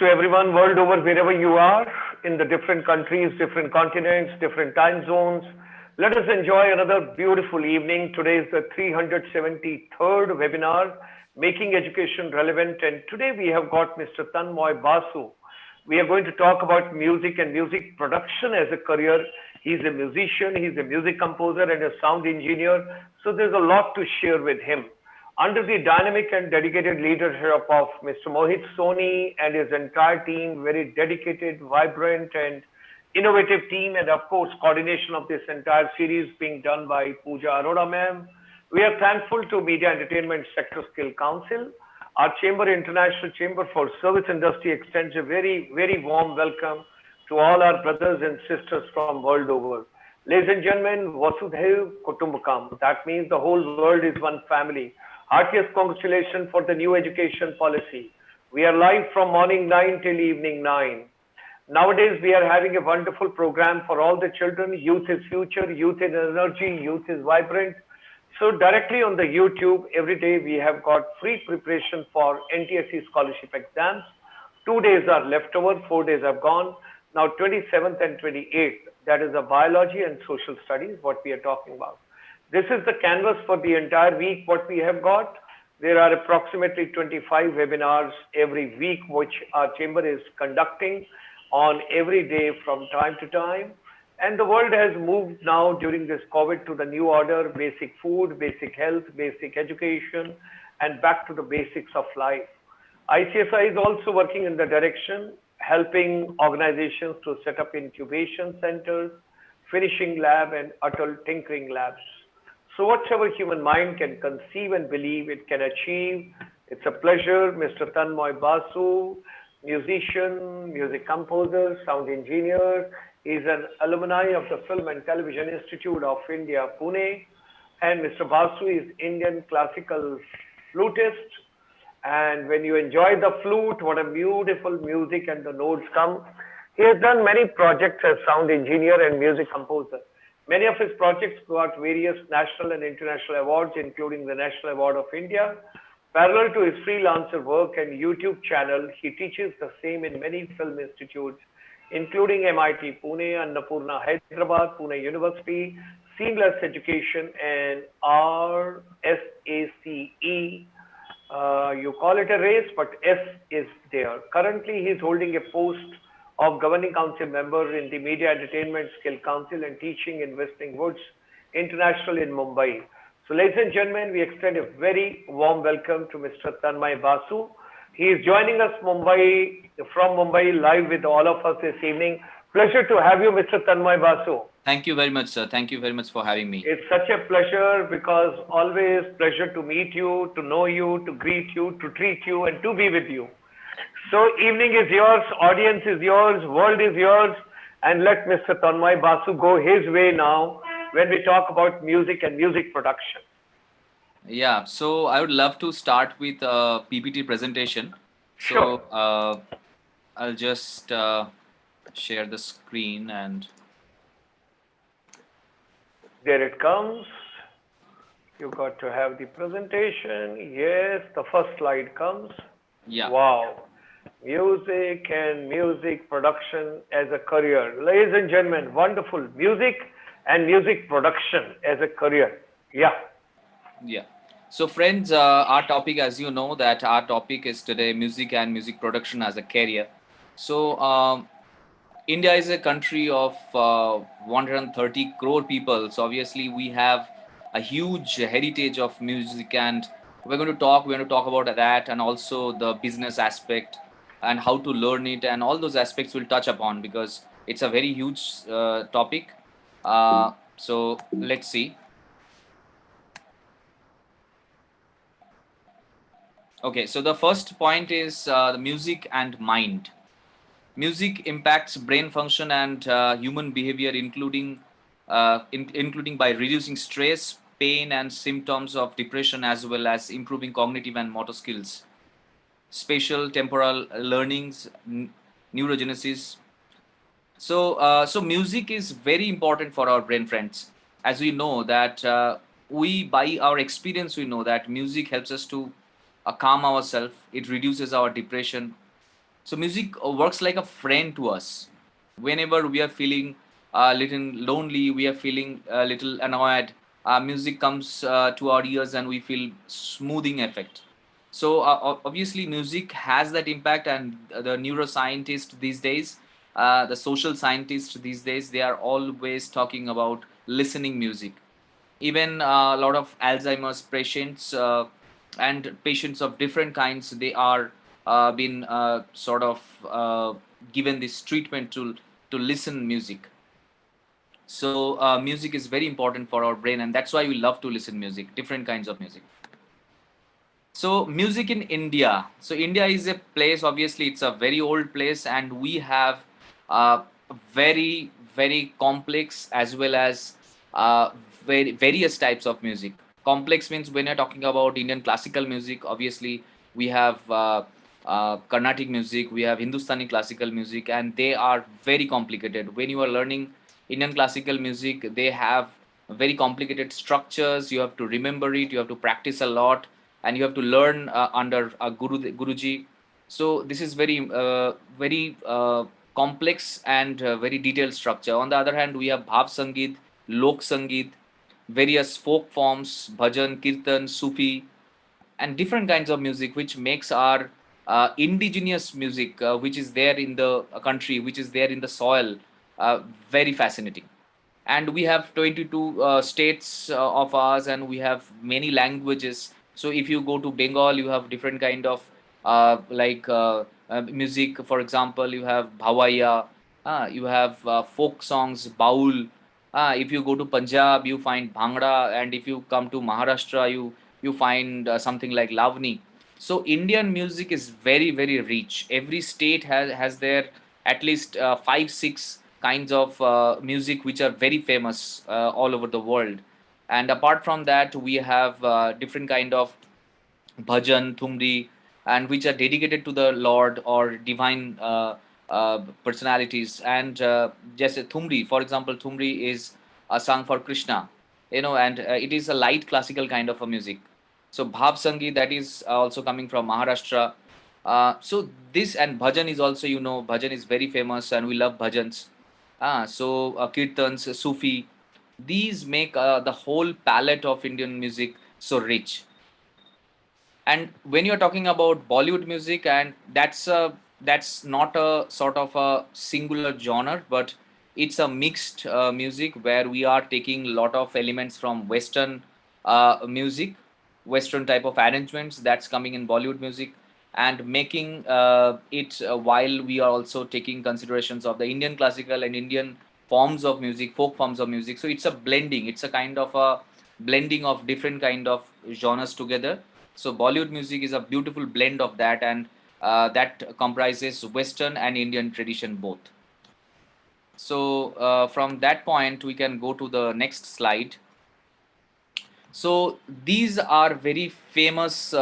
to everyone world over, wherever you are, in the different countries, different continents, different time zones. Let us enjoy another beautiful evening. Today is the 373rd webinar, Making Education Relevant. And today we have got Mr. Tanmay Basu. We are going to talk about music and music production as a career. He's a musician, he's a music composer and a sound engineer. So there's a lot to share with him. Under the dynamic and dedicated leadership of Mr. Mohit Soni and his entire team, very dedicated, vibrant and innovative team, and of course, coordination of this entire series being done by Pooja Arora ma'am. We are thankful to Media Entertainment Sector Skill Council. Our Chamber, International Chamber for Service Industry, extends a very, very warm welcome to all our brothers and sisters from world over. Ladies and gentlemen, Vasudhaiv Kutumbakam. That means the whole world is one family. Heartiest congratulations for the new education policy. We are live from morning 9 till evening 9. Nowadays, we are having a wonderful program for all the children. Youth is future, youth is energy, youth is vibrant. So directly on the YouTube, every day we have got free preparation for NTSE scholarship exams. 2 days are left over, 4 days have gone. Now 27th and 28th, that is the biology and social studies, what we are talking about. This is the canvas for the entire week, what we have got. There are approximately 25 webinars every week, which our chamber is conducting on every day from time to time. And the world has moved now during this COVID to the new order, basic food, basic health, basic education, and back to the basics of life. ICSI is also working in the direction, helping organizations to set up incubation centers, finishing lab, and utter tinkering labs. So whatever human mind can conceive and believe, it can achieve. It's a pleasure, Mr. Tanmay Basu, musician, music composer, sound engineer. He's an alumni of the Film and Television Institute of India, Pune. And Mr. Basu is Indian classical flutist. And when you enjoy the flute, what a beautiful music and the notes come. He has done many projects as sound engineer and music composer. Many of his projects got various national and international awards, including the National Award of India. Parallel to his freelancer work and YouTube channel, he teaches the same in many film institutes, including MIT Pune, Annapurna Hyderabad, Pune University, Seamless Education, and RSACE. You call it a race, but S is there. Currently, he is holding a post of Governing Council member in the Media Entertainment Skill Council and teaching in Western Woods International in Mumbai. So ladies and gentlemen, we extend a very warm welcome to Mr. Tanmay Basu. He is joining us from Mumbai live with all of us this evening. Pleasure to have you, Mr. Tanmay Basu. Thank you very much, sir. Thank you very much for having me. It's such a pleasure because always pleasure to meet you, to know you, to greet you, to treat you, and to be with you. So evening is yours, audience is yours, world is yours, and let Mr. Tanmay Basu go his way now when we talk about music and music production. Yeah, so I would love to start with a PPT presentation. Sure. So I'll just share the screen and... There it comes. You got to have the presentation. Yes, the first slide comes. Yeah. Wow. Music and music production as a career. Ladies and gentlemen, wonderful. Music and music production as a career. Yeah. Yeah. So friends, our topic, as you know, that our topic is today music and music production as a career. So India is a country of 130 crore people. So obviously we have a huge heritage of music, and we're going to talk about that, and also the business aspect and how to learn it, and all those aspects we'll touch upon because it's a very huge topic. So let's see. Okay, so the first point is the music and mind. Music impacts brain function and human behavior, including by reducing stress, pain, and symptoms of depression, as well as improving cognitive and motor skills, spatial temporal learnings, neurogenesis. So music is very important for our brain, friends. As we know that by our experience, we know that music helps us to calm ourselves. It reduces our depression. So music works like a friend to us. Whenever we are feeling a little lonely, we are feeling a little annoyed, music comes to our ears and we feel smoothing effect. So obviously music has that impact, and the neuroscientists these days, the social scientists these days, they are always talking about listening music. Even a lot of Alzheimer's patients and patients of different kinds, they are been sort of given this treatment to listen music. So music is very important for our brain, and that's why we love to listen music, different kinds of music. So music in India. So India is a place. Obviously, it's a very old place, and we have very very complex as well as very various types of music. Complex means when you're talking about Indian classical music, obviously we have Carnatic music, we have Hindustani classical music, and they are very complicated. When you are learning Indian classical music, they have very complicated structures. You have to remember it. You have to practice a lot, and you have to learn under a guruji. So this is very complex and very detailed structure. On the other hand, we have bhav sangeet, lok sangeet, various folk forms, bhajan, kirtan, sufi, and different kinds of music, which makes our indigenous music, which is there in the country, which is there in the soil, uh, very fascinating. And we have 22 states of ours, and we have many languages. So if you go to Bengal, you have different kind of music. For example, you have bhawaiya, you have folk songs, baul. If you go to Punjab, you find bhangra, and if you come to Maharashtra, you find something like lavani. So Indian music is very very rich. Every state has their at least 5 6 kinds of music which are very famous all over the world. And apart from that, we have different kind of bhajan, thumri, and which are dedicated to the Lord or divine personalities. And just thumri, for example, thumri is a song for Krishna, and it is a light classical kind of a music. So bhav sangi, that is also coming from Maharashtra. So this, and bhajan is also, bhajan is very famous, and we love bhajans. So kirtans, Sufi, these make the whole palette of Indian music so rich. And when you're talking about Bollywood music, and that's not a sort of a singular genre, but it's a mixed music where we are taking a lot of elements from Western music, Western type of arrangements that's coming in Bollywood music, and making it while we are also taking considerations of the Indian classical and Indian forms of music, folk forms of music. So it's a blending. It's a kind of a blending of different kind of genres together. So Bollywood music is a beautiful blend of that, and that comprises Western and Indian tradition both. So from that point, we can go to the next slide. So these are very famous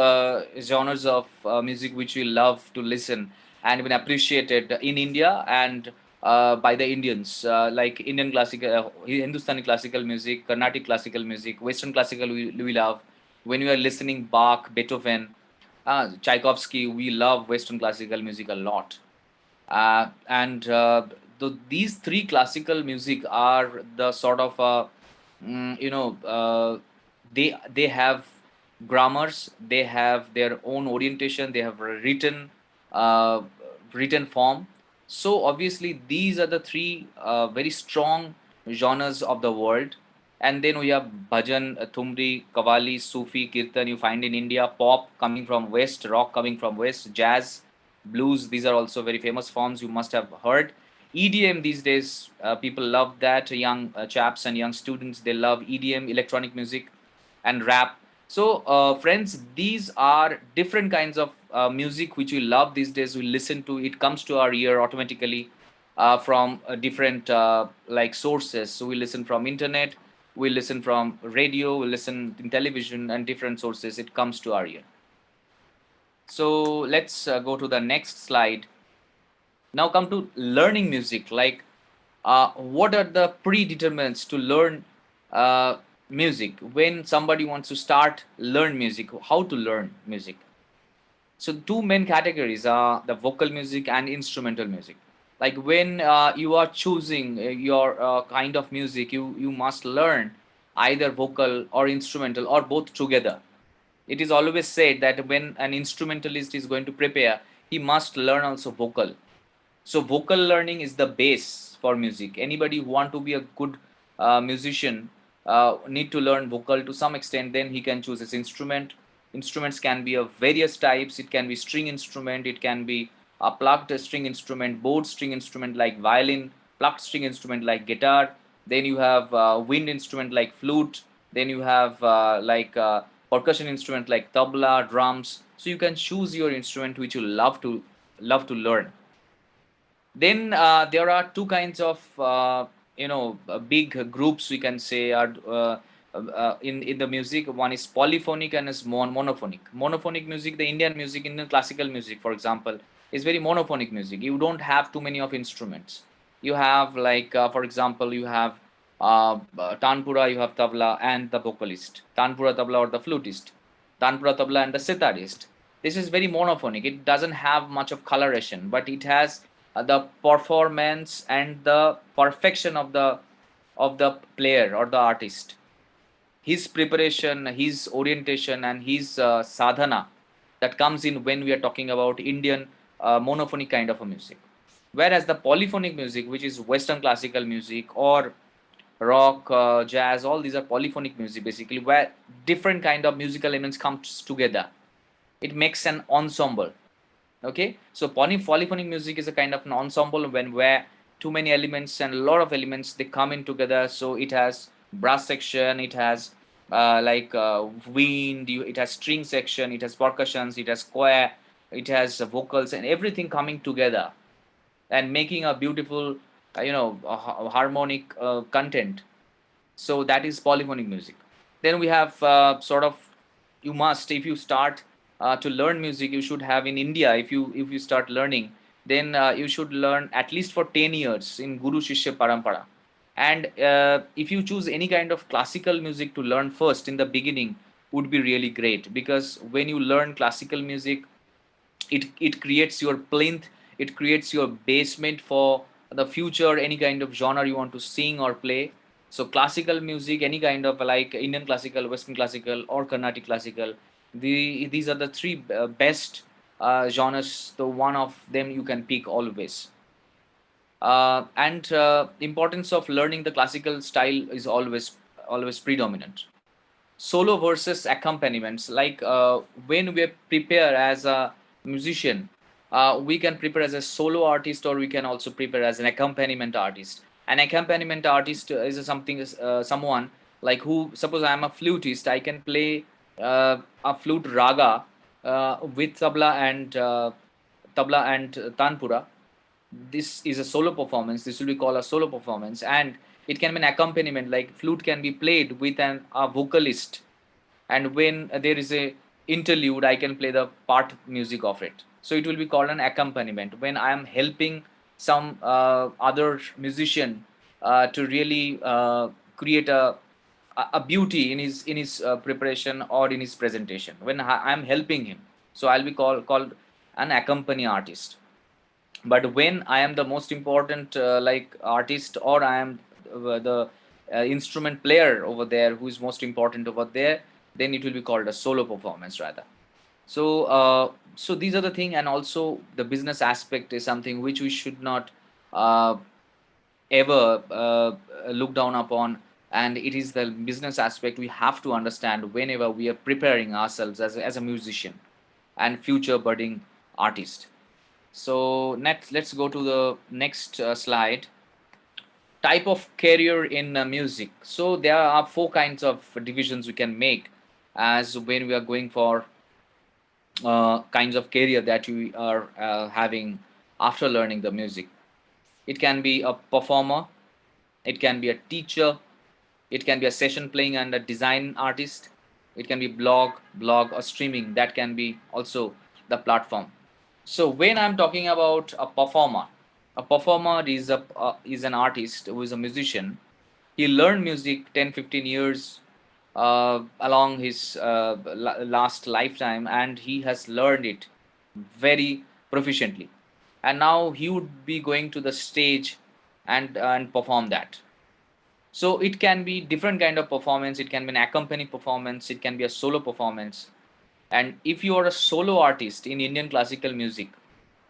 genres of music which we love to listen and even appreciated in India, and by the Indians, like Indian classical, Hindustani classical music, Carnatic classical music, Western classical we love. When we are listening Bach, Beethoven, Tchaikovsky, we love Western classical music a lot. And these three classical music are the sort of mm, you know they have grammars, they have their own orientation, they have uh, written form. So obviously these are the three very strong genres of the world. And then we have bhajan, thumri, kavali, Sufi, kirtan, you find in India. Pop coming from West, rock coming from West, jazz, blues, these are also very famous forms you must have heard. EDM these days, people love that. Young chaps and young students, they love EDM, electronic music, and rap. So, friends, these are different kinds of music which we love these days. We listen to it, comes to our ear automatically from different like sources. So we listen from internet, we listen from radio, we listen in television, and different sources. It comes to our ear. So let's go to the next slide. Now come to learning music. Like, what are the predeterminants to learn music? When somebody wants to start learn music, how to learn music? So two main categories are the vocal music and instrumental music. Like when you are choosing your kind of music, you must learn either vocal or instrumental or both together. It is always said that when an instrumentalist is going to prepare, he must learn also vocal. So vocal learning is the base for music. Anybody who want to be a good musician need to learn vocal to some extent. Then he can choose his instrument. Instruments can be of various types. It can be string instrument. It can be a plucked string instrument, bowed string instrument like violin, plucked string instrument like guitar. Then you have wind instrument like flute. Then you have percussion instrument like tabla, drums. So you can choose your instrument which you love to learn. Then there are two kinds of big groups we can say are in the music. One is polyphonic and is monophonic. Monophonic music, the Indian music, Indian classical music, for example, is very monophonic music. You don't have too many of instruments. You have for example, you have tanpura, you have tabla and the vocalist, tanpura tabla or the flutist, tanpura tabla and the sitarist. This is very monophonic. It doesn't have much of coloration, but it has the performance and the perfection of the player or the artist, his preparation, his orientation, and his sadhana that comes in when we are talking about Indian monophonic kind of a music. Whereas the polyphonic music, which is Western classical music or rock, jazz, all these are polyphonic music basically, where different kind of musical elements comes together. It makes an ensemble. Okay, so polyphonic music is a kind of an ensemble when where too many elements and a lot of elements they come in together. So it has brass section, it has wind, it has string section, it has percussions, it has choir, it has vocals and everything coming together and making a beautiful harmonic content. So that is polyphonic music. Then we have you must, if you start to learn music, you should have in India, if you start learning, then you should learn at least for 10 years in Guru Shishya Parampara. And if you choose any kind of classical music to learn first in the beginning, would be really great, because when you learn classical music, it creates your plinth, it creates your basement for the future, any kind of genre you want to sing or play. So classical music, any kind of like Indian classical, Western classical, or Carnatic classical, these are the three best genres. The one of them you can pick always. And importance of learning the classical style is always predominant. Solo versus accompaniments, when we prepare as a musician, we can prepare as a solo artist, or we can also prepare as an accompaniment artist. An accompaniment artist is someone like who, suppose I am a flutist, I can play a flute raga with tabla and tanpura. This is a solo performance. This will be called a solo performance, and it can be an accompaniment, like flute can be played with a vocalist, and when there is a interlude, I can play the part music of it. So it will be called an accompaniment when I am helping some other musician to really create a beauty in his preparation or in his presentation. When I am helping him, so I'll be called an accompany artist. But when I am the most important artist, or I am the instrument player over there who is most important over there, then it will be called a solo performance rather. So these are the thing. And also the business aspect is something which we should not uh, ever look down upon, and it is the business aspect we have to understand whenever we are preparing ourselves as a musician and future budding artist. So next, let's go to the next slide. Type of career in music. So there are four kinds of divisions we can make as when we are going for kinds of career that we are having after learning the music. It can be a performer, it can be a teacher, it can be a session playing and a design artist, it can be blog or streaming. That can be also the platform. So when I'm talking about a performer is an artist who is a musician. He learned music 10, 15 years along his last lifetime, and he has learned it very proficiently, and now he would be going to the stage and perform that. So it can be different kind of performance. It can be an accompanied performance. It can be a solo performance. And if you are a solo artist in Indian classical music,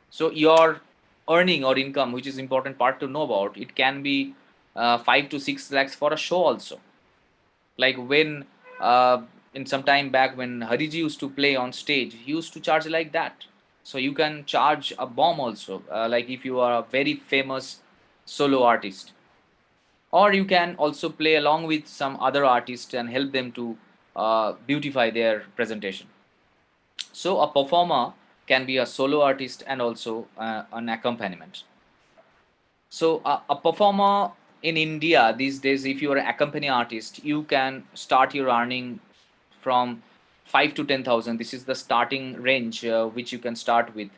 so your earning or income, which is important part to know about, it can be 5 to 6 lakhs for a show also. Like when in some time back when Hariji used to play on stage, he used to charge like that. So you can charge a bomb also, like if you are a very famous solo artist, or you can also play along with some other artists and help them to beautify their presentation. So a performer can be a solo artist and also an accompaniment. So a performer in India these days, if you are an accompany artist, you can start your earning from 5 to 10,000. This is the starting range which you can start with.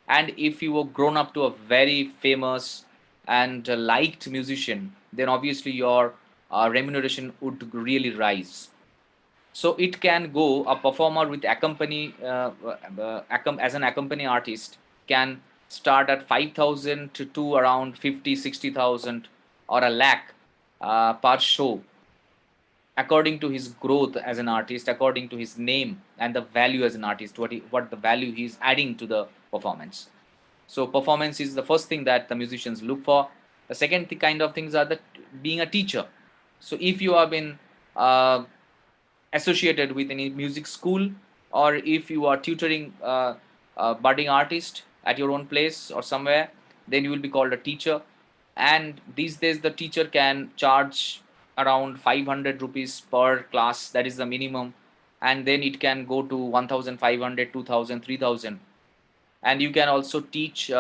And if you were grown up to a very famous and liked musician, then obviously your remuneration would really rise. So it can go a performer with accompany as an accompany artist can start at 5,000 to around 50, 60,000 or a lakh per show, according to his growth as an artist, according to his name and the value as an artist, what the value he is adding to the performance. So performance is the first thing that the musicians look for. The second kind of things are that being a teacher. So if you have been uh, associated with any music school, or if you are tutoring a budding artist at your own place or somewhere, then you will be called a teacher. And these days the teacher can charge around 500 rupees per class, that is the minimum, and then it can go to 1500, 2000, 3000. And you can also teach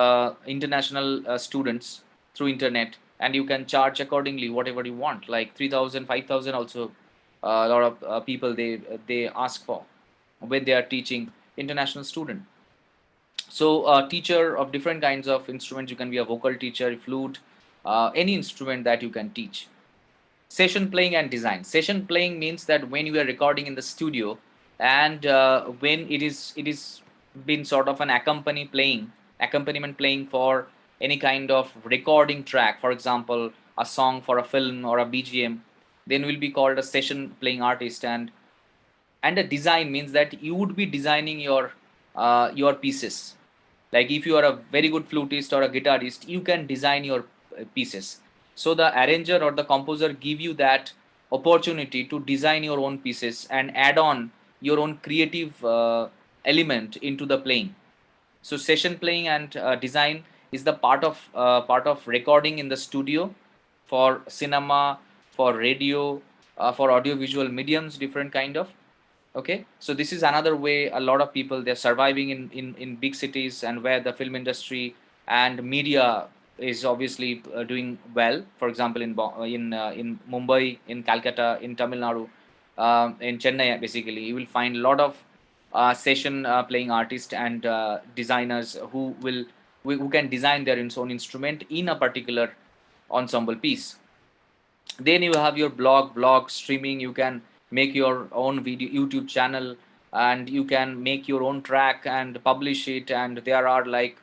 international students through internet, and you can charge accordingly whatever you want, like 3000, 5000 also. A lot of people they ask for when they are teaching international student. So a teacher of different kinds of instruments, you can be a vocal teacher, flute, any instrument that you can teach. Session playing and design. Session playing means that when you are recording in the studio, and when it is been sort of an accompaniment playing for any kind of recording track, for example a song for a film or a BGM, then will be called a session playing artist. And a design means that you would be designing your pieces. Like if you are a very good flutist or a guitarist, you can design your pieces. So the arranger or the composer give you that opportunity to design your own pieces and add on your own creative element into the playing. So session playing and design is the part of recording in the studio for cinema, for radio, for audio visual mediums, different kind of. Okay, so this is another way a lot of people they're surviving in big cities, and where the film industry and media is obviously doing well. For example, in Mumbai, in Calcutta, in Tamil Nadu, in Chennai, basically you will find a lot of session playing artists and designers who can design their own instrument in a particular ensemble piece. Then you have your blog streaming. You can make your own video YouTube channel, and you can make your own track and publish it. And there are like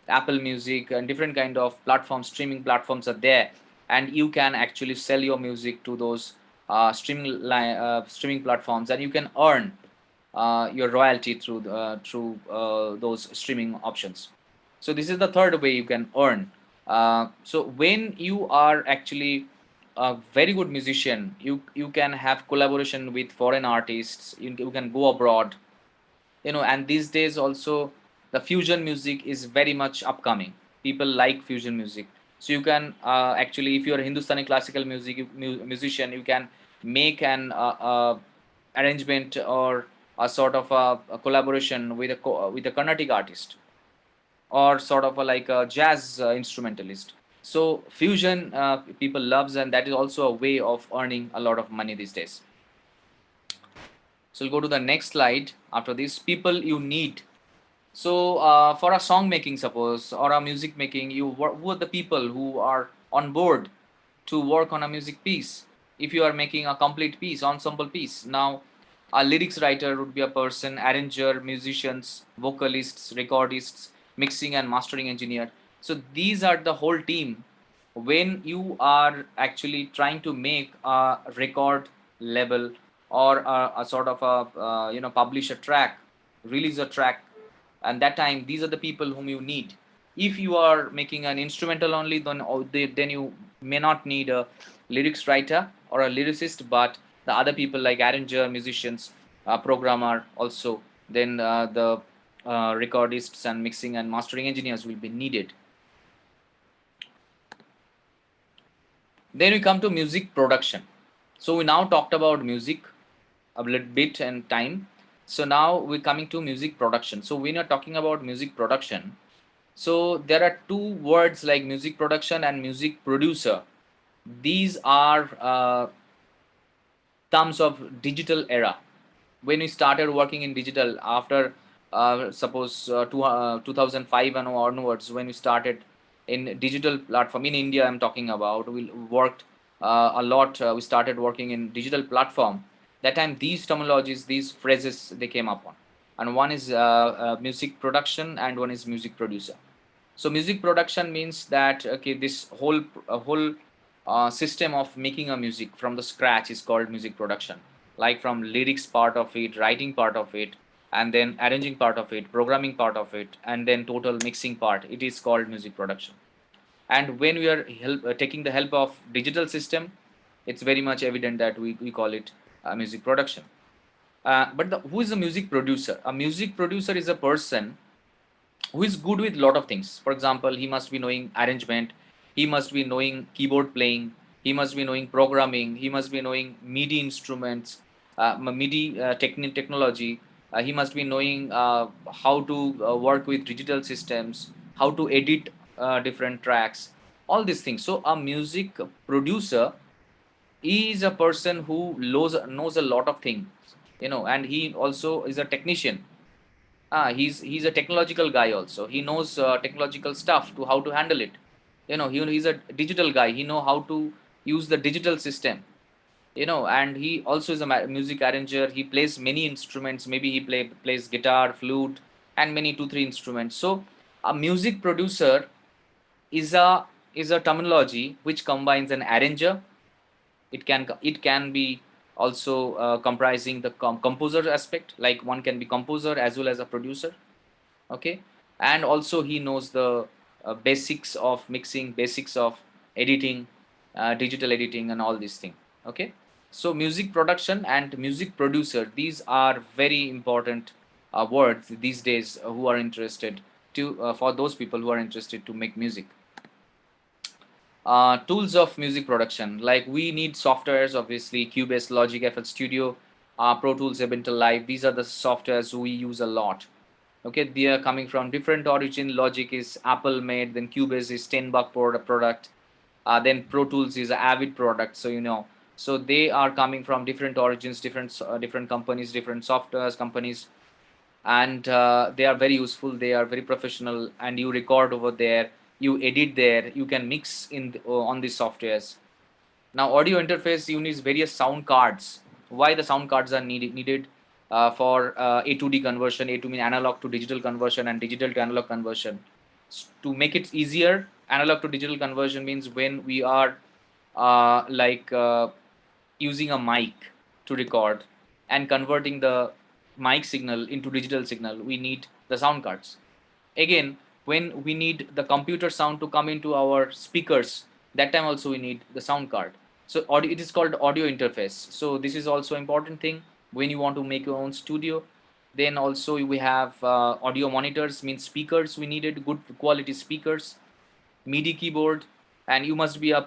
Apple Music and different kind of platforms, streaming platforms are there, and you can actually sell your music to those streaming platforms, and you can earn your royalty through those streaming options. So this is the third way you can earn. So when you are actually a very good musician, you can have collaboration with foreign artists. You can go abroad, and these days also the fusion music is very much upcoming. People like fusion music. So you can actually, if you're a Hindustani classical musician, you can make an arrangement or a sort of a collaboration with with a Carnatic artist, or sort of like a jazz instrumentalist. So fusion people loves, and that is also a way of earning a lot of money these days. So we'll go to the next slide. After this, people you need. So for a song making, suppose, or a music making, who are the people who are on board to work on a music piece? If you are making a complete piece, ensemble piece, now A lyrics writer would be a person, arranger, musicians, vocalists, recordists, mixing and mastering engineer. So these are the whole team. When you are actually trying to make a record label or a sort of a publish a track, release a track, and that time these are the people whom you need. If you are making an instrumental only, then you may not need a lyrics writer or a lyricist, but the other people like arranger, musicians, programmer also, then the recordists and mixing and mastering engineers will be needed. Then we come to music production. So we now talked about music a little bit and time. So now we're coming to music production. So when you're talking about music production, so there are two words like music production and music producer. These are terms of digital era. When we started working in digital after suppose 2005 and onwards, when we started in digital platform in India, I'm talking about, we worked a lot. We started working in digital platform. That time these terminologies, these phrases, they came up on, and one is music production and one is music producer. So music production means that okay, this whole system of making a music from the scratch is called music production. Like from lyrics part of it, writing part of it, and then arranging part of it, programming part of it, and then total mixing part. It is called music production. And when we are taking the help of digital system, it's very much evident that we call it music production. But who is a music producer? A music producer is a person who is good with lot of things. For example, he must be knowing arrangement, he must be knowing keyboard playing, he must be knowing programming, he must be knowing MIDI instruments, MIDI technology. He must be knowing how to work with digital systems, how to edit different tracks, all these things. So a music producer is a person who knows a lot of things, and he also is a technician. He's a technological guy also. He knows technological stuff to how to handle it. He's a digital guy. He know how to use the digital system. And he also is a music arranger. He plays many instruments. Maybe he plays guitar, flute, and many 2 3 instruments. So a music producer is a terminology which combines an arranger. It can be also comprising the composer aspect. Like one can be composer as well as a producer. Okay, and also he knows the basics of mixing, basics of editing, digital editing, and all these things. Okay, so music production and music producer, these are very important words these days, who are interested to for those people who are interested to make music. Tools of music production, like we need softwares, obviously Cubase, Logic, FL Studio, Pro Tools, Ableton Live. These are the softwares we use a lot. Okay, they are coming from different origin. Logic is Apple made, then Cubase is $10 product, then Pro Tools is an Avid product. So they are coming from different origins, different companies, different softwares companies, and they are very useful, they are very professional, and you record over there, you edit there, you can mix on these softwares. Now audio interface, you need various sound cards. Why the sound cards are needed? For A to D conversion, A to mean analog to digital conversion, and digital to analog conversion. To make it easier, analog to digital conversion means when we are using a mic to record and converting the mic signal into digital signal, we need the sound cards. Again, when we need the computer sound to come into our speakers, that time also we need the sound card. So audio, it is called audio interface. So this is also important thing when you want to make your own studio. Then also we have audio monitors, means speakers. We needed good quality speakers, MIDI keyboard, and you must be a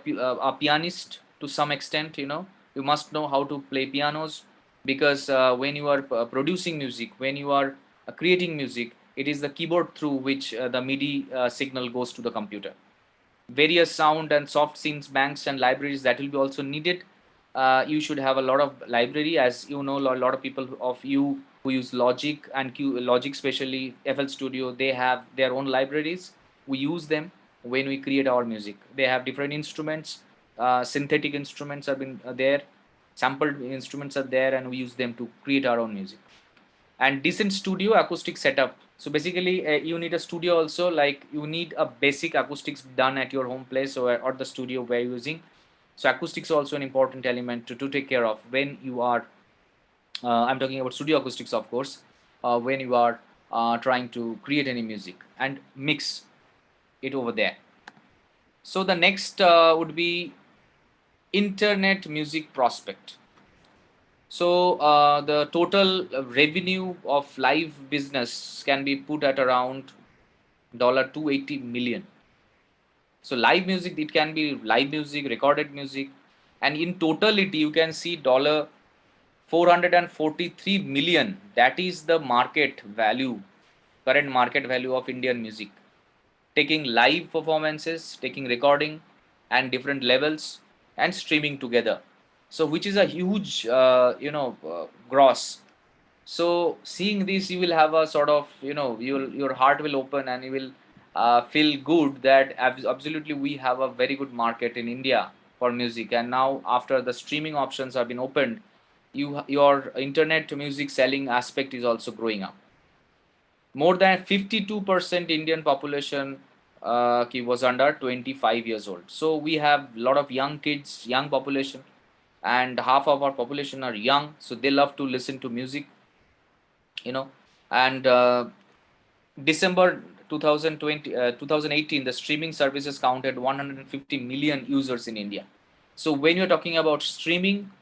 pianist to some extent. You must know how to play pianos, because when you are producing music, when you are creating music, it is the keyboard through which the MIDI signal goes to the computer. Various sound and soft scenes banks and libraries, that will be also needed. You should have a lot of library, as you know, a lot of people of you who use Logic and Logic, especially FL Studio, they have their own libraries. We use them when we create our music. They have different instruments, synthetic instruments have been there, sampled instruments are there, and we use them to create our own music. And decent studio acoustic setup. So basically, you need a studio also, like you need a basic acoustics done at your home place or the studio where you're using. So acoustics are also an important element to take care of when you are, I'm talking about studio acoustics, of course, when you are trying to create any music and mix it over there. So the next would be internet music prospect. So the total revenue of live business can be put at around $280 million. So live music, it can be live music, recorded music, and in totality you can see $443 million. That is the market value, current market value of Indian music. Taking live performances, taking recording, and different levels, and streaming together. So which is a huge, gross. So seeing this, you will have a sort of, your heart will open, and you will feel good that absolutely we have a very good market in India for music. And now after the streaming options have been opened, your internet music selling aspect is also growing up. More than 52% Indian population was under 25 years old. So we have a lot of young kids, young population, and half of our population are young, so they love to listen to music, you know. And December 2018, the streaming services counted 150 million users in India. So when you're talking about streaming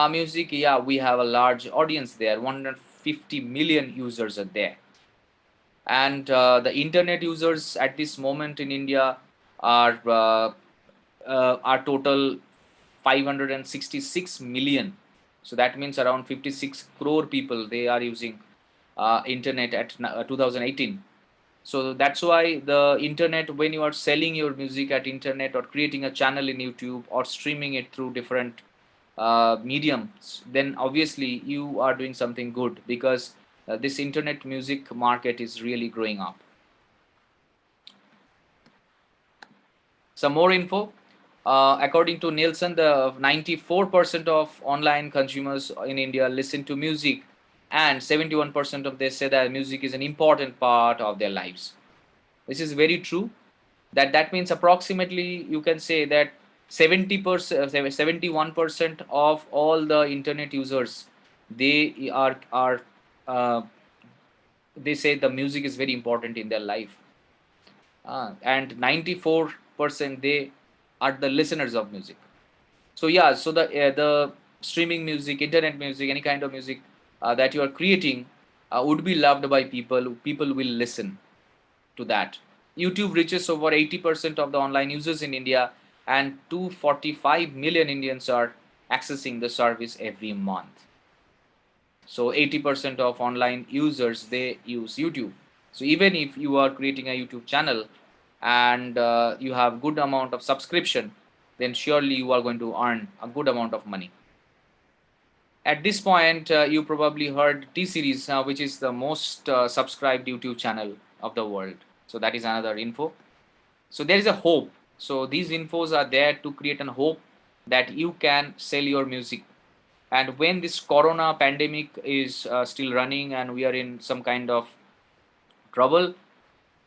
music, yeah, we have a large audience there. 150 million users are there. And the internet users at this moment in India are total 566 million. So that means around 56 crore people, they are using internet at 2018. So that's why the internet, when you are selling your music at internet or creating a channel in YouTube or streaming it through different mediums, then obviously you are doing something good, because this internet music market is really growing up. Some more info. According to Nielsen, the 94% of online consumers in India listen to music, and 71% of they say that music is an important part of their lives. This is very true. That means approximately you can say that 70%, 71% of all the internet users, they are they say the music is very important in their life, and 94% they are the listeners of music. So yeah, so the streaming music, internet music, any kind of music that you are creating would be loved by people. People will listen to that. YouTube reaches over 80% of the online users in India, and 245 million Indians are accessing the service every month. So 80% of online users, they use YouTube. So even if you are creating a YouTube channel and you have good amount of subscription, then surely you are going to earn a good amount of money. At this point, you probably heard T Series, which is the most subscribed YouTube channel of the world. So that is another info. So there is a hope. So these infos are there to create an hope that you can sell your music. And when this corona pandemic is still running and we are in some kind of trouble,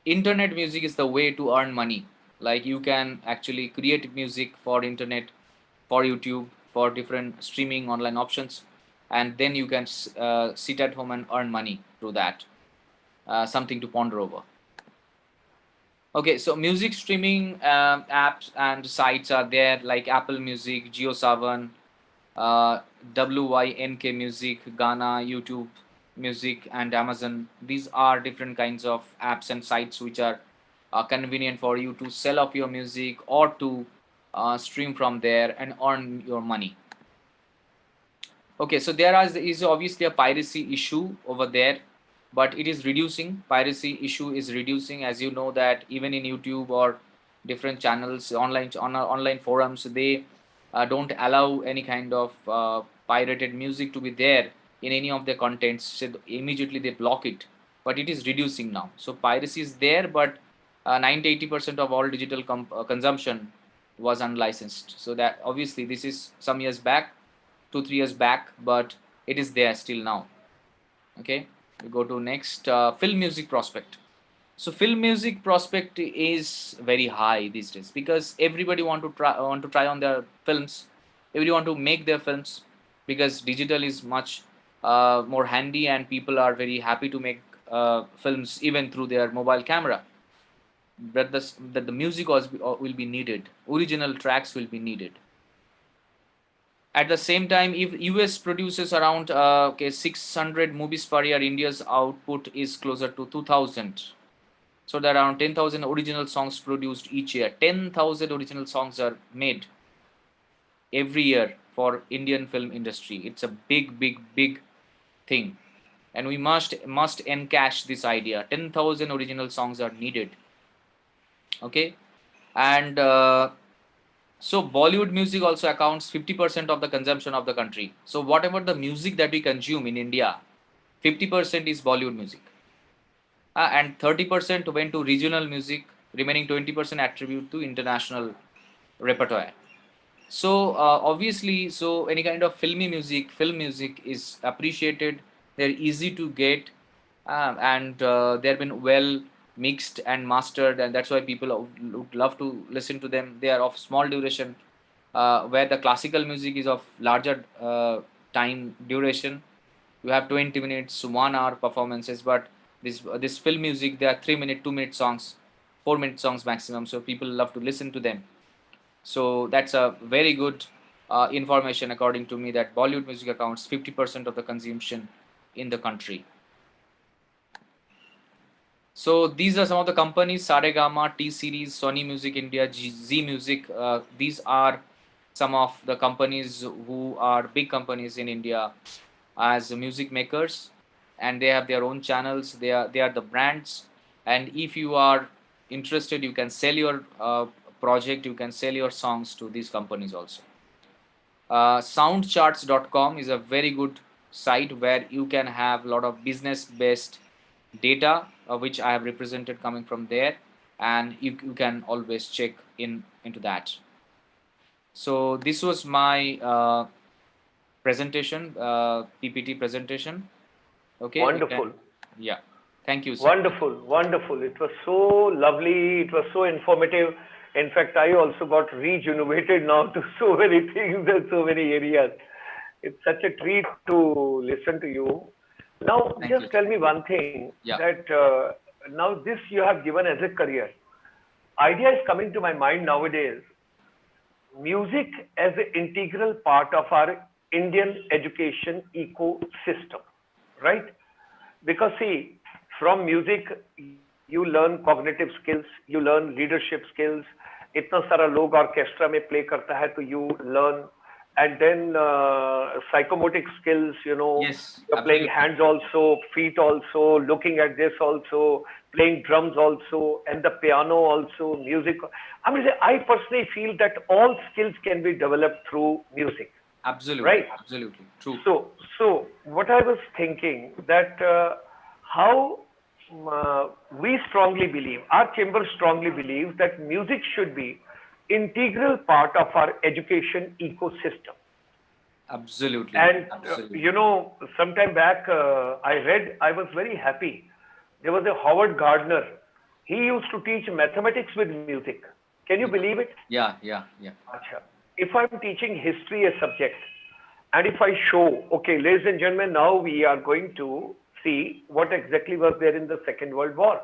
internet music is the way to earn money. Like you can actually create music for internet, for YouTube, for different streaming online options, and then you can sit at home and earn money through that. Something to ponder over. Okay, so music streaming apps and sites are there, like Apple Music, JioSaavn, uh, WYNK Music, Ghana, YouTube Music, and Amazon. These are different kinds of apps and sites which are convenient for you to sell off your music or to stream from there and earn your money. Okay, so is obviously a piracy issue over there, but it is reducing. Piracy issue is reducing, as you know that even in YouTube or different channels, online forums, they don't allow any kind of pirated music to be there in any of their contents. So immediately they block it. But it is reducing now. So piracy is there, but 90-80% of all digital consumption was unlicensed. So that obviously this is some years back, 2 3 years back, but it is there still now. Okay, we go to next, film music prospect. So film music prospect is very high these days because everybody want to try on their films. Everybody want to make their films because digital is much more handy, and people are very happy to make films even through their mobile camera. That the music will be needed. Original tracks will be needed. At the same time, if US produces around 600 movies per year, India's output is closer to 2000. So there are around 10,000 original songs produced each year. 10,000 original songs are made every year for Indian film industry. It's a big, big, big thing, and we must encash this idea. 10,000 original songs are needed. Okay, and so Bollywood music also accounts 50% of the consumption of the country. So whatever the music that we consume in India, 50% is Bollywood music, and 30% went to regional music. Remaining 20% attribute to international repertoire. So obviously, so any kind of film music is appreciated. They're easy to get, and they've been well mixed and mastered, and that's why people would love to listen to them. They are of small duration, where the classical music is of larger time duration. You have 20 minutes, 1 hour performances, but this film music, they are 3 minute, 2 minute songs, 4 minute songs maximum. So people love to listen to them. So that's a very good information according to me, that Bollywood music accounts 50% of the consumption in the country. So these are some of the companies: Saregama, T Series, Sony Music India, Z Music. These are some of the companies who are big companies in India as music makers, and they have their own channels. They are the brands, and if you are interested, you can sell your project, you can sell your songs to these companies also. Soundcharts.com is a very good site where you can have a lot of business based data, which I have represented coming from there, and you can always check into that. So this was my presentation, PPT presentation. Okay, Wonderful. yeah. Thank you, sir. Wonderful, wonderful. It was so lovely. It was so informative. In fact, I also got rejuvenated now to so many things and so many areas. It's such a treat to listen to you. Now, Thank just you. tell me one thing, Yeah. that now this you have given as a career. Idea is coming to my mind nowadays. Music as an integral part of our Indian education ecosystem, right? Because see, from music you learn cognitive skills, you learn leadership skills. इतना सारा लोग orchestra में play करता है तो you learn, and then psychomotor skills, Yes, you're playing absolutely. hands also, feet also, looking at this also, playing drums also, and the piano also, music. I mean, I personally feel that all skills can be developed through music, Absolutely. right? Absolutely. True. So what I was thinking, that how we strongly believe, our chamber strongly believes that music should be integral part of our education ecosystem. Absolutely. And Absolutely. sometime back I read, I was very happy. There was a Howard Gardner. He used to teach mathematics with music. Can you believe it? Yeah, yeah, yeah. Acha. If I'm teaching history as subject, and if I show, okay, ladies and gentlemen, now we are going to see what exactly was there in the Second World War.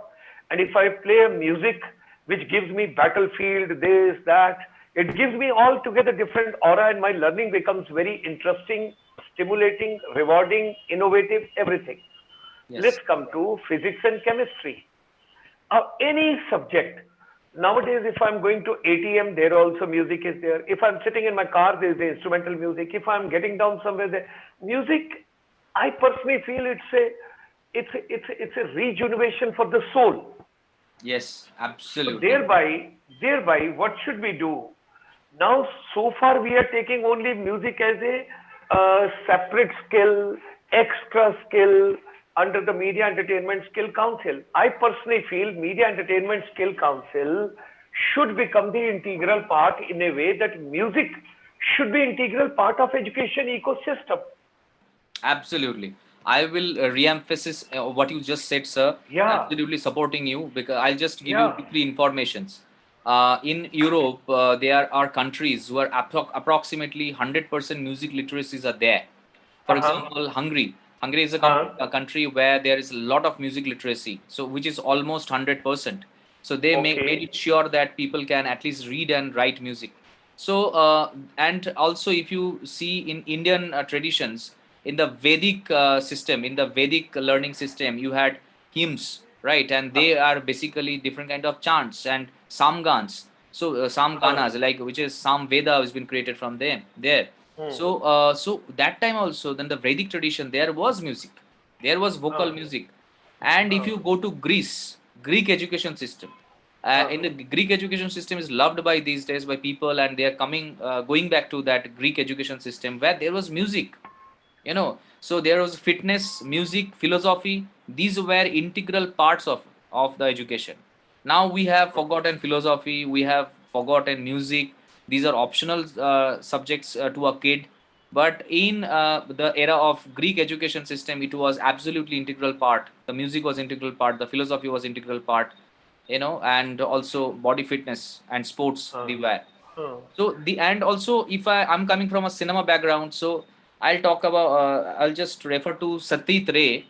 And if I play a music which gives me battlefield, this, that, it gives me altogether different aura, and my learning becomes very interesting, stimulating, rewarding, innovative, everything. Let's Yes. come to physics and chemistry. Any subject. Nowadays, if I'm going to ATM, there also music is there. If I'm sitting in my car, there's the instrumental music. If I'm getting down somewhere, there music. I personally feel it's a rejuvenation for the soul. Yes, So absolutely. thereby, what should we do? Now, so far we are taking only music as a separate skill, extra skill under the Media Entertainment Skill Council. I personally feel Media Entertainment Skill Council should become the integral part, in a way that music should be integral part of education ecosystem. Absolutely. I will re-emphasize what you just said, sir. Yeah, Absolutely supporting you, because I'll just give you yeah. two, three informations. In Europe, there are countries who are approximately 100% music literacies are there. For Uh-huh. example, Hungary. Hungary is Huh. a country where there is a lot of music literacy, so which is almost 100%. So they made Okay. it sure that people can at least read and write music. So and also, if you see in Indian traditions, in the Vedic system, in the Vedic learning system, you had hymns, right? And Huh. they are basically different kind of chants and samgans. So Huh. samganas, like which is Sam Veda, has been created from them there. Hmm. So so that time also, then the Vedic tradition, there was music, there was vocal Huh. music. And if Huh. you go to Greece, Greek education system, Huh. in the Greek education system is loved by these days by people, and they are coming going back to that Greek education system where there was music, so there was fitness, music, philosophy. These were integral parts of the education. Now we have forgotten philosophy, we have forgotten music. These are optional subjects to a kid. But in the era of Greek education system, it was absolutely integral part. The music was integral part, the philosophy was integral part, and also body fitness and sports Huh. they were. Huh. So the and also, if I'm coming from a cinema background, so I'll just refer to Satyajit Ray,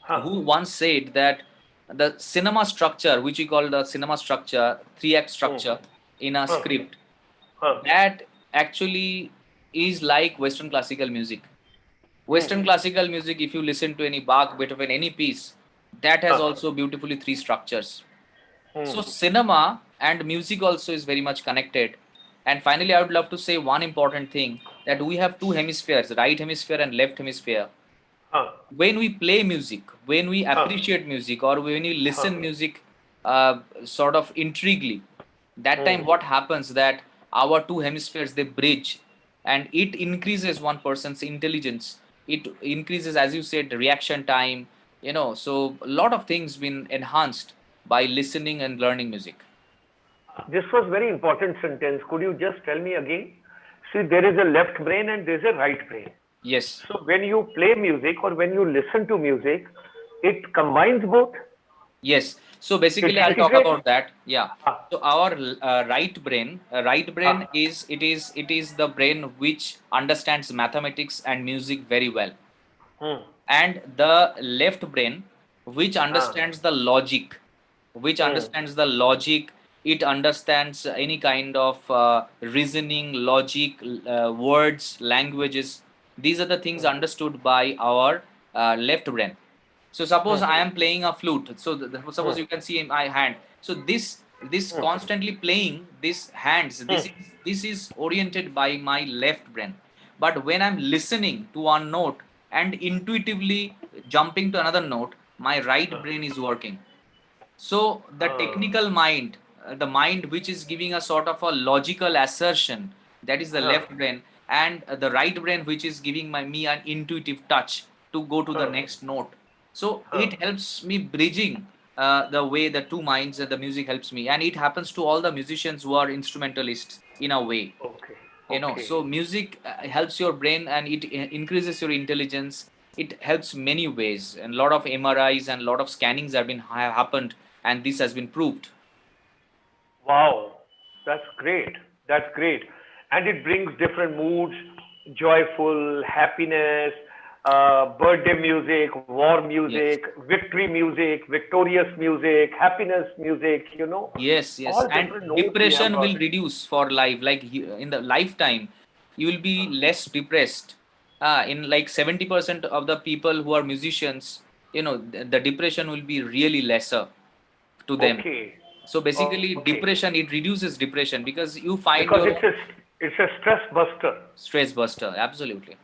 Huh. who once said that the cinema structure, which we call the cinema structure, three-act Hmm. structure in a Huh. script, Huh. that actually is like Western classical music. Hmm. Western classical music, if you listen to any Bach, Beethoven, any piece, that has Huh. also beautifully three structures. Hmm. So cinema and music also is very much connected. And finally, I would love to say one important thing, that we have two hemispheres, right hemisphere and left hemisphere. Huh. When we play music, when we Huh. appreciate music, or when we Huh. listen music sort of intriguely, that Hmm. time what happens that our two hemispheres they bridge, and it increases one person's intelligence. It increases, as you said, reaction time. So a lot of things been enhanced by listening and learning music. This was very important sentence. Could you just tell me again? See, there is a left brain and there is a right brain. Yes. So when you play music or when you listen to music, it combines both. Yes. So It basically, I'll talk integrates. about that. Yeah. Ah, So our right brain ah, is the brain which understands mathematics and music very well, hmm, and the left brain which ah, understands the logic, which hmm, understands the logic. It understands any kind of reasoning, logic, words, languages. These are the things hmm, understood by our left brain. So suppose hmm, I am playing a flute. So suppose hmm, you can see in my hand. So this hmm, constantly playing these hands. hmm, This is oriented by my left brain. But when I'm listening to one note and intuitively jumping to another note, my right ah, brain is working. So the ah, technical mind, the mind which is giving a sort of a logical assertion, that is the ah, left brain, and the right brain which is giving me an intuitive touch to go to the ah, next note. So ah. it helps me bridging the way the two minds and the music helps me, and it happens to all the musicians who are instrumentalists in a way. Okay, okay. So music helps your brain, and it increases your intelligence. It helps many ways, and a lot of MRIs and a lot of scannings have happened, and this has been proved. Wow, that's great. That's great. And it brings different moods, joyful, happiness, birthday music, war Yes, music, victory music, victorious music, happiness music, yes, all and different notes we have depression got. will reduce for life. Like in the lifetime, you will be less depressed. In like 70% of the people who are musicians, the depression will be really lesser to them. Okay, So basically, okay. depression, it reduces depression because you find Because your own it's a stress buster. stress buster. Absolutely.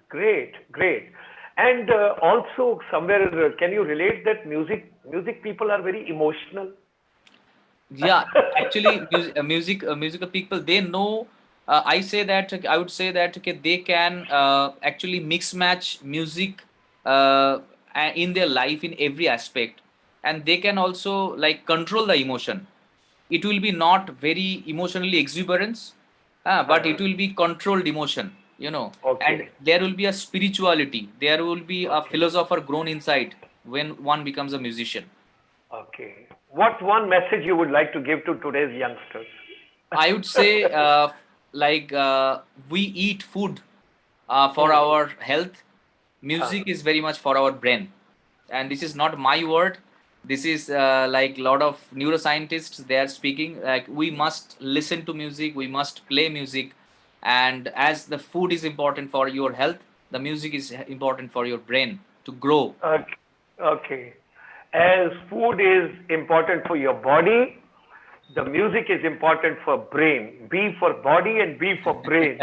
Great, great. And also somewhere, can you relate that music people are very emotional? Yeah, actually, musical people, they know. I would say that okay, they can actually mix match music in their life in every aspect, and they can also like control the emotion. It will be not very emotionally exuberance, but it will be controlled emotion, and Okay. there will be a spirituality, there will be a Okay. philosopher grown inside when one becomes a musician. Okay. What one message you would like to give to today's youngsters? I would say, like, we eat food for Hmm. our health. Huh. Music is very much for our brain, and this is not my word. This is like a lot of neuroscientists they are speaking. Like, we must listen to music, we must play music, and as the food is important for your health, the music is important for your brain to grow. Okay. Okay. As food is important for your body, the music is important for brain. B for body and B for brain.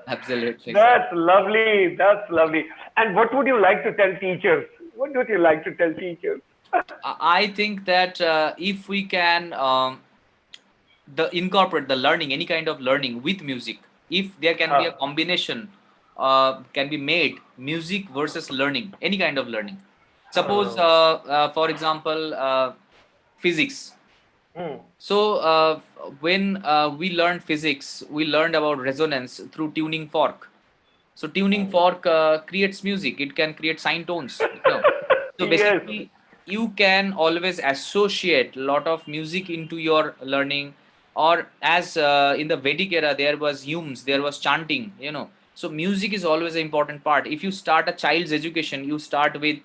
Absolutely, sir. That's lovely. That's lovely. And what would you like to tell teachers? What would you like to tell teachers? I think that if we can the incorporate the learning, any kind of learning with music, if there can be a Huh. combination, can be made music versus learning, any kind of learning. Suppose, Oh. for example, physics. Hmm. So when we learned physics, we learned about resonance through tuning fork. So tuning Hmm. fork creates music. It can create sine tones. So Yes. basically, you can always associate a lot of music into your learning. Or as in the Vedic era, there was hymns, there was chanting. So music is always an important part. If you start a child's education, you start with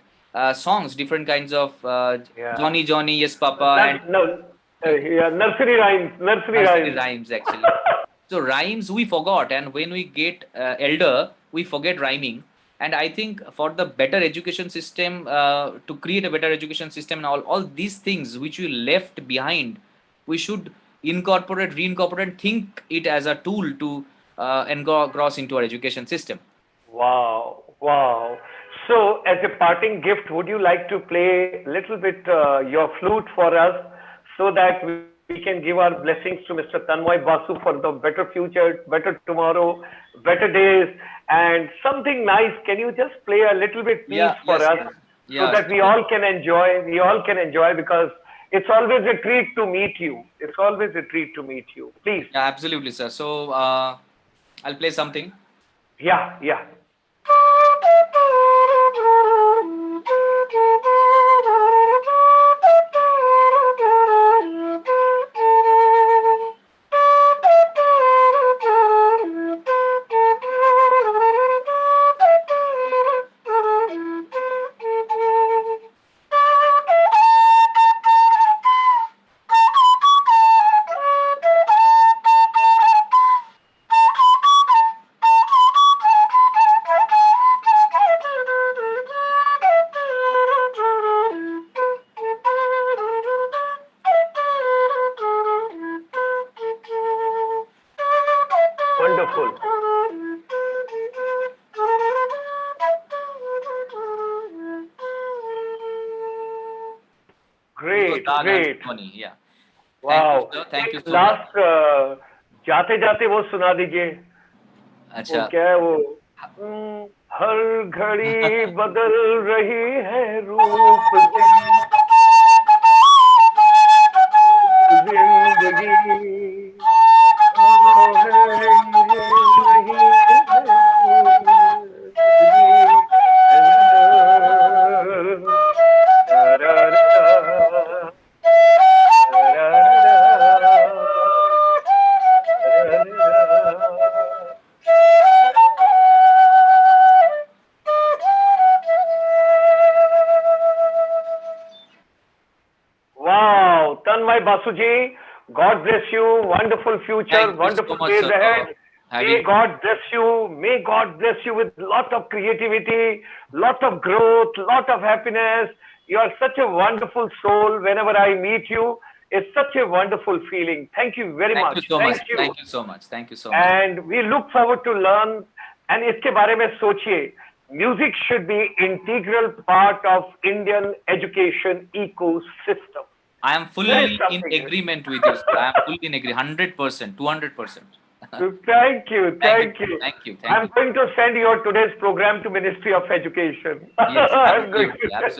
songs, different kinds of Yeah. Johnny Johnny, Yes Papa, and No. Yeah. Nursery rhymes. Nursery nursery rhymes. rhymes actually. So rhymes we forgot, and when we get elder, we forget rhyming. And I think for the better education system, to create a better education system, and all these things which we left behind, we should incorporate, reincorporate, think it as a tool to engross into our education system. Wow, wow. So, as a parting gift, would you like to play a little bit your flute for us so that we can give our blessings to Mr. Tanmay Basu for the better future, better tomorrow, better days, and something nice? Can you just play a little bit, please, Yeah. for Yes. us Yes. so Yeah. that we all can enjoy? We all can enjoy because it's always a treat to meet you. It's always a treat to meet you. Please. Yeah. Absolutely, sir. So I'll play something. Yeah, yeah. Wonderful. This was Great, Dag and great. Symphony. Yeah. Thank you, वाह sir. Thank you एक so much. Last जाते जाते वो सुना दीजिए वो अच्छा. क्या है वो हर घड़ी बदल रही है रूप जिंदगी ओ है ये नहीं है जिंदगी रा रा रा Wow, Tanmay Basuji, God bless you. Wonderful future, Thank you so wonderful much, days sir, ahead. for May having me. God bless you. May God bless you with lot of creativity, lot of growth, lot of happiness. You are such a wonderful soul. Whenever I meet you, it's such a wonderful feeling. Thank you very Thank much. you so Thank much. you. Thank you so much. Thank you so much. And we look forward to learn. And इसके बारे में सोचिए. Music should be integral part of Indian education ecosystem. I am There is fully in something. agreement with you, sir. I am fully in agreement. 100%, 200%. Thank you, Thank you. thank you. Thank you. Thank I'm you. going to send your today's program to Ministry of Education. Yes, I'm going absolutely. to send. Absolutely.